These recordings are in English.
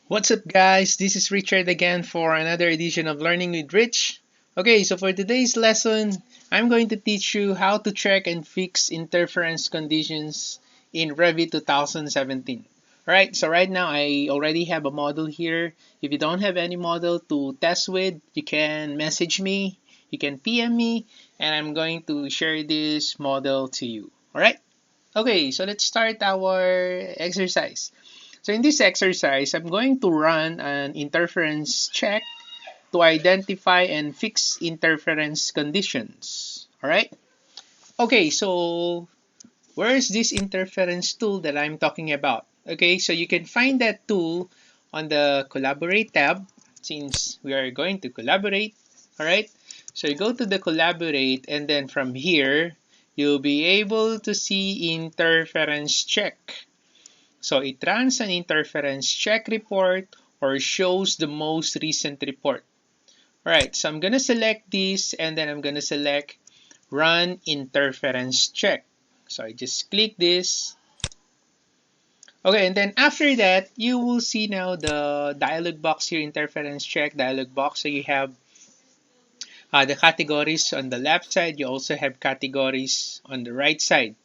What's up, guys? This is Richard again for another edition of Learning with Rich. Okay, so for today's lesson, I'm going to teach you how to check and fix interference conditions in Revit 2017. Alright, so right now I already have a model here. If you don't have any model to test with, you can message me, you can PM me, and I'm going to share this model to you. Alright? Okay, so let's start our exercise. So in this exercise, I'm going to run an interference check to identify and fix interference conditions. All right? Okay, so where is this interference tool that I'm talking about? Okay, so you can find that tool on the Collaborate tab since we are going to collaborate. All right? So you go to the Collaborate, and then from here, you'll be able to see interference check. So it runs an interference check report or shows the most recent report. Alright, so I'm going to select this and then I'm going to select run interference check. So I just click this. Okay, and then after that, you will see now the dialog box here, interference check dialog box. So you have the categories on the left side. You also have categories on the right side.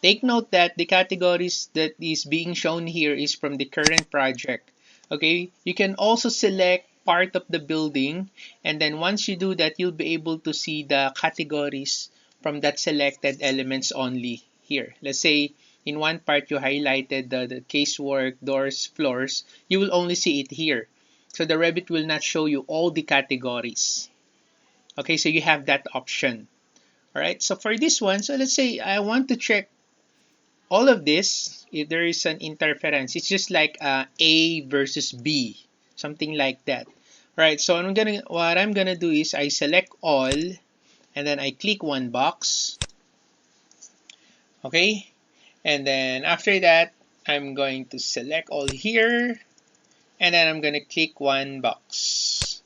Take note that the categories that is being shown here is from the current project. Okay, you can also select part of the building, and then once you do that, you'll be able to see the categories from that selected elements only here. Let's say in one part you highlighted the casework, doors, floors, you will only see it here. So the Revit will not show you all the categories. Okay, so you have that option. All right, so for this one, so let's say I want to check all of this. If there is an interference, it's just like A versus B, something like that. Right, so what I'm gonna do is I select all and then I click one box. Okay, and then after that I'm going to select all here and then I'm gonna click one box.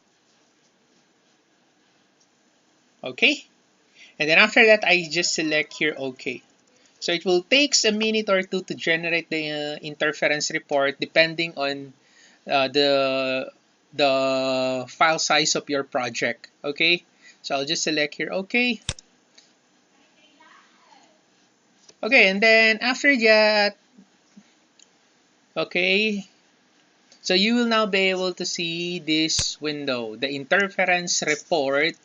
Okay, and then after that I just select here OK. So it will take a minute or two to generate the interference report depending on the file size of your project. Okay, so I'll just select here OK. Okay, and then after that, okay, so you will now be able to see this window, the interference report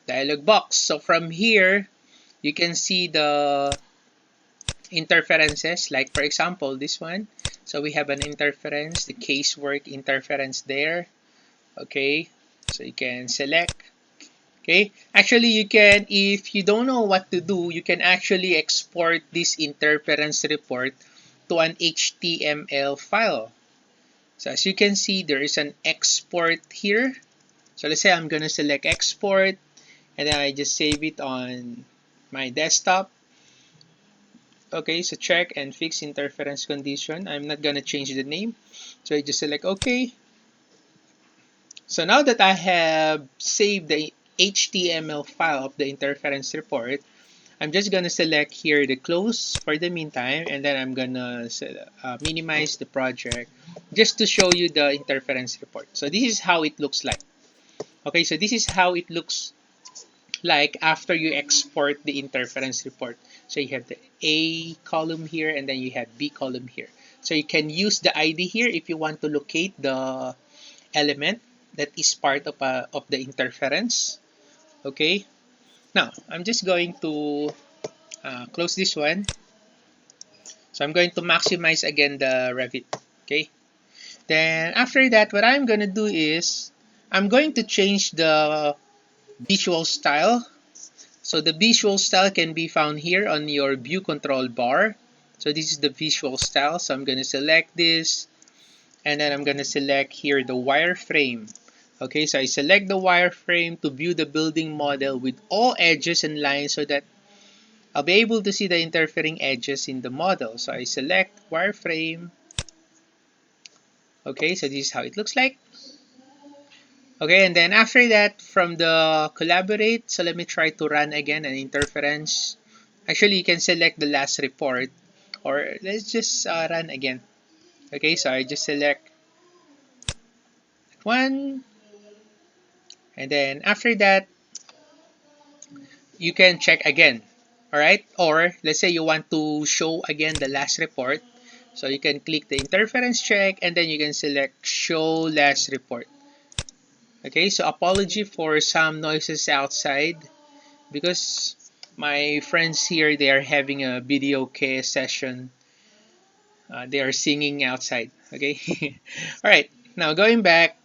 dialog box. So from here you can see the interferences, like for example this one. So we have an interference, the casework interference there. Okay, so you can select. Okay, actually you can, if you don't know what to do, you can actually export this interference report to an HTML file. So as you can see, there is an export here. So let's say I'm gonna select export and then I just save it on my desktop. Okay, so check and fix interference condition. I'm not gonna change the name, so I just select OK. So now that I have saved the HTML file of the interference report, I'm just gonna select here the close for the meantime, and then I'm gonna minimize the project just to show you the interference report. So this is how it looks like. Okay, so this is how it looks like after you export the interference report. So you have the A column here and then you have B column here. So you can use the ID here if you want to locate the element that is part of the interference. Okay, now I'm just going to close this one. So I'm going to maximize again the Revit. Okay, then after that what I'm going to do is I'm going to change the visual style. So the visual style can be found here on your view control bar. So this is the visual style. So I'm going to select this and then I'm going to select here the wireframe. Okay, so I select the wireframe to view the building model with all edges and lines so that I'll be able to see the interfering edges in the model. So I select wireframe. Okay, so this is how it looks like. Okay, and then after that, from the collaborate, so let me try to run again an interference. Actually, you can select the last report, or let's just run again. Okay, so I just select one. And then after that, you can check again. All right. Or let's say you want to show again the last report. So you can click the interference check and then you can select show last report. Okay. So apology for some noises outside because my friends here, they are having a video K session. They are singing outside. Okay. All right. Now going back.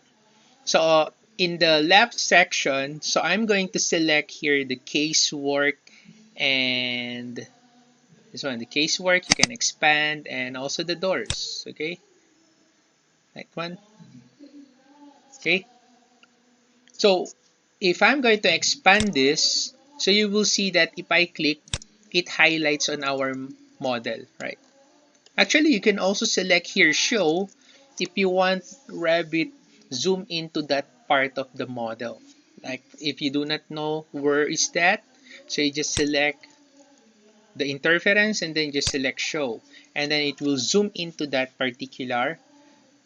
So in the left section, so I'm going to select here the casework and this one, the casework. You can expand and also the doors. Okay. That one. Okay. So if I'm going to expand this, so you will see that if I click, it highlights on our model, right? Actually, you can also select here show if you want Revit zoom into that part of the model. Like if you do not know where is that, so you just select the interference and then just select show. And then it will zoom into that particular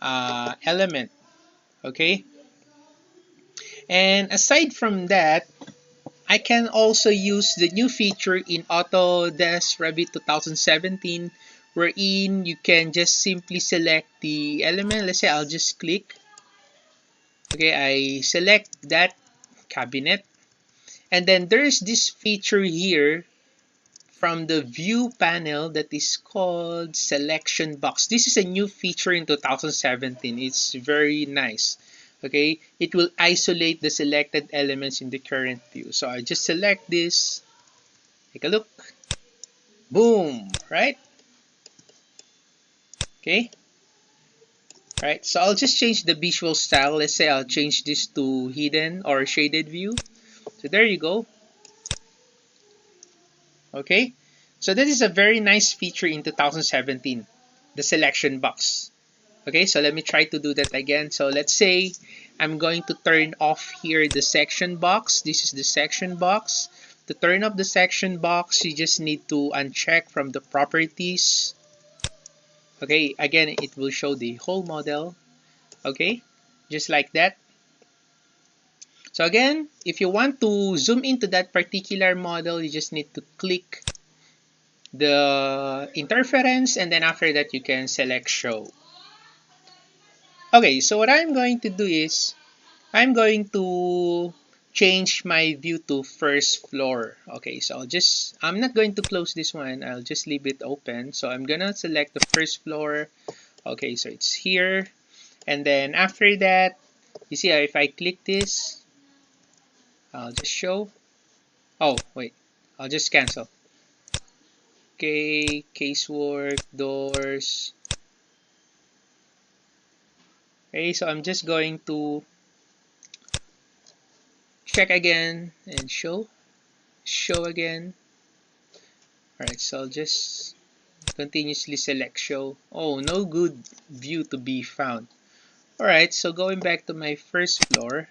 element. Okay. And aside from that, I can also use the new feature in Autodesk Revit 2017 wherein you can just simply select the element. Let's say I'll just click. Okay, I select that cabinet. And then there's this feature here from the view panel that is called selection box. This is a new feature in 2017. It's very nice. Okay, it will isolate the selected elements in the current view. So I just select this, take a look, boom, right? Okay, right. So I'll just change the visual style. Let's say I'll change this to hidden or shaded view. So there you go. Okay, so this is a very nice feature in 2017, the selection box. Okay, so let me try to do that again. So let's say I'm going to turn off here the section box. This is the section box. To turn off the section box, you just need to uncheck from the properties. Okay, again, it will show the whole model. Okay, just like that. So again, if you want to zoom into that particular model, you just need to click the interference and then after that you can select show. Okay, so what I'm going to do is I'm going to change my view to first floor. Okay, so I'm not going to close this one. I'll just leave it open. So I'm gonna select the first floor. Okay, so it's here. And then after that, you see if I click this, I'll just show. Oh, wait, I'll just cancel. Okay, casework, doors. Okay, so I'm just going to check again and show again. Alright, so I'll just continuously select show. Oh, no good view to be found. Alright, so going back to my first floor,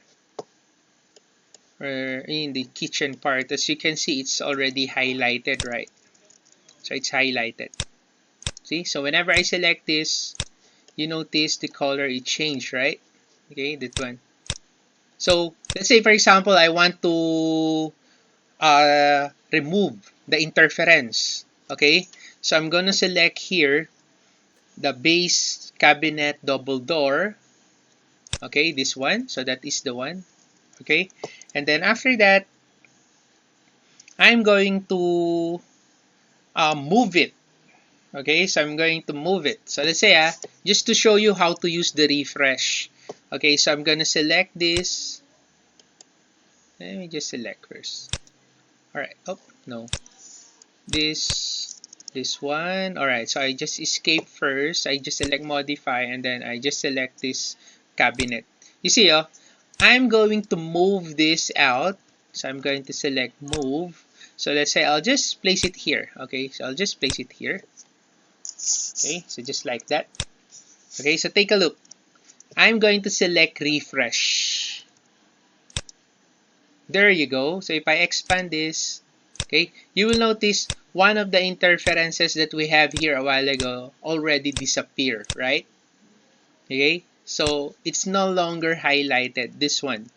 or in the kitchen part, as you can see, it's already highlighted, right? So it's highlighted. See, so whenever I select this, you notice the color it changed, right? Okay, that one. So let's say, for example, I want to remove the interference. Okay, so I'm gonna select here the base cabinet double door. Okay, this one. So that is the one. Okay, and then after that, I'm going to move it. Okay, so I'm going to move it. So let's say just to show you how to use the refresh. Okay, so I'm gonna select this. Let me just select first. Alright, oh no, this one. Alright, so I just escape first. I just select modify and then I just select this cabinet. You see, I'm going to move this out. So I'm going to select move. So let's say I'll just place it here. Okay, so I'll just place it here. Okay, so just like that. Okay, so take a look. I'm going to select refresh. There you go. So if I expand this, okay, you will notice one of the interferences that we have here a while ago already disappear, right? Okay, So it's no longer highlighted, this one.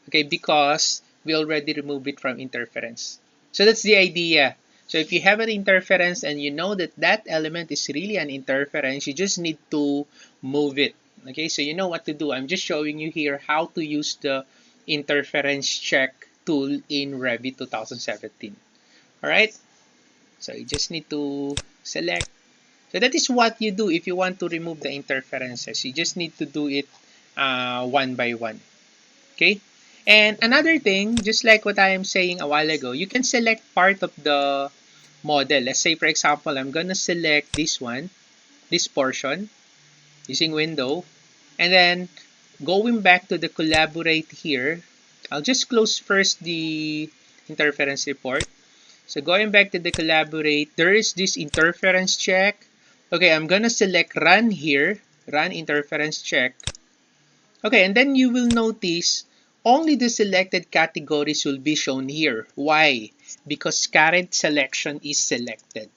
Okay, because we already removed it from interference. So that's the idea. So if you have an interference and you know that that element is really an interference, you just need to move it. Okay, so you know what to do. I'm just showing you here how to use the interference check tool in Revit 2017. All right, so you just need to select. So that is what you do if you want to remove the interferences. You just need to do it one by one. Okay. And another thing, just like what I am saying a while ago, you can select part of the model. Let's say, for example, I'm going to select this one, this portion, using window. And then going back to the collaborate here, I'll just close first the interference report. So going back to the collaborate, there is this interference check. Okay, I'm going to select run here, run interference check. Okay, and then you will notice only the selected categories will be shown here. Why? Because current selection is selected.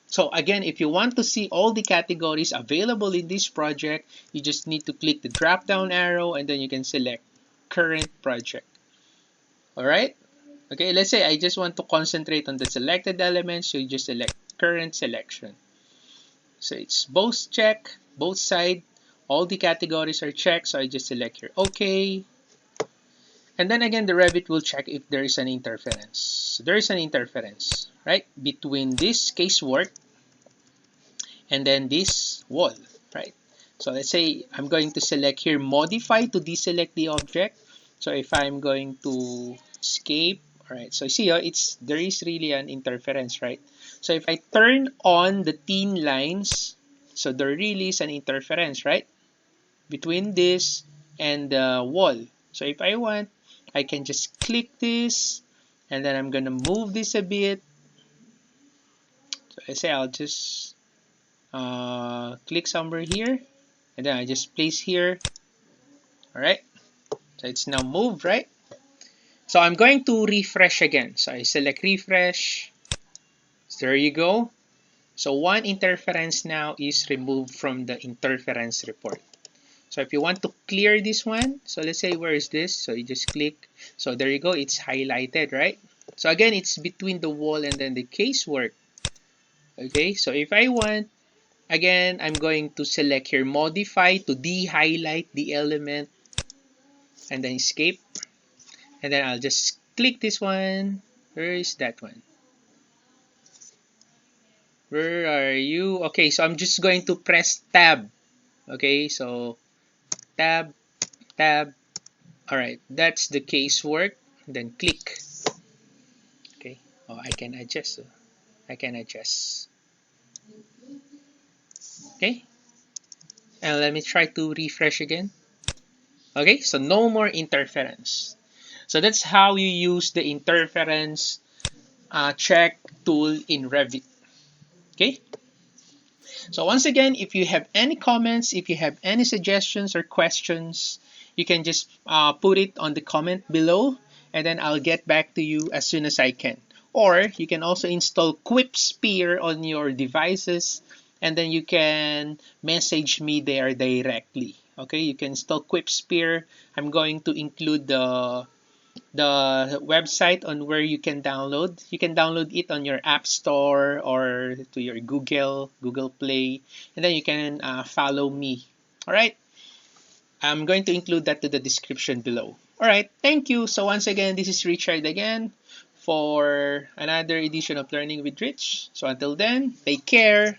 So again, if you want to see all the categories available in this project, you just need to click the drop down arrow and then you can select current project. All right? Okay, let's say I just want to concentrate on the selected elements, so you just select current selection. So it's both check, both side, all the categories are checked, so I just select here OK. And then again, the Revit will check if there is an interference. There is an interference, right, between this casework and then this wall, right? So let's say I'm going to select here modify to deselect the object. So if I'm going to escape, all right, so see, there is really an interference, right? So if I turn on the thin lines, so there really is an interference, right, between this and the wall. So if I want, I can just click this and then I'm gonna move this a bit. So I say I'll just click somewhere here and then I just place here. All right, so it's now moved, right? So I'm going to refresh again. So I select refresh. So there you go. So one interference now is removed from the interference report. So if you want to clear this one, so let's say where is this? So you just click. So there you go. It's highlighted, right? So again, it's between the wall and then the casework. Okay, so if I want, again, I'm going to select here modify to de-highlight the element and then escape. And then I'll just click this one. Where is that one? Where are you? Okay, so I'm just going to press tab. Okay, so tab, tab. All right, that's the casework. Then click. Okay, oh, I can adjust. I can adjust. Okay, and let me try to refresh again. Okay, so no more interference. So that's how you use the interference check tool in Revit. Okay. So once again, if you have any comments, if you have any suggestions or questions, you can just put it on the comment below and then I'll get back to you as soon as I can. Or you can also install Quip Spear on your devices and then you can message me there directly. Okay, you can install Quip Spear. I'm going to include the website on where you can download. You can download it on your App Store or to your Google Play, and then you can follow me. All right. I'm going to include that to the description below. All right. Thank you. So once again, this is Richard again for another edition of Learning with Rich. So until then, take care.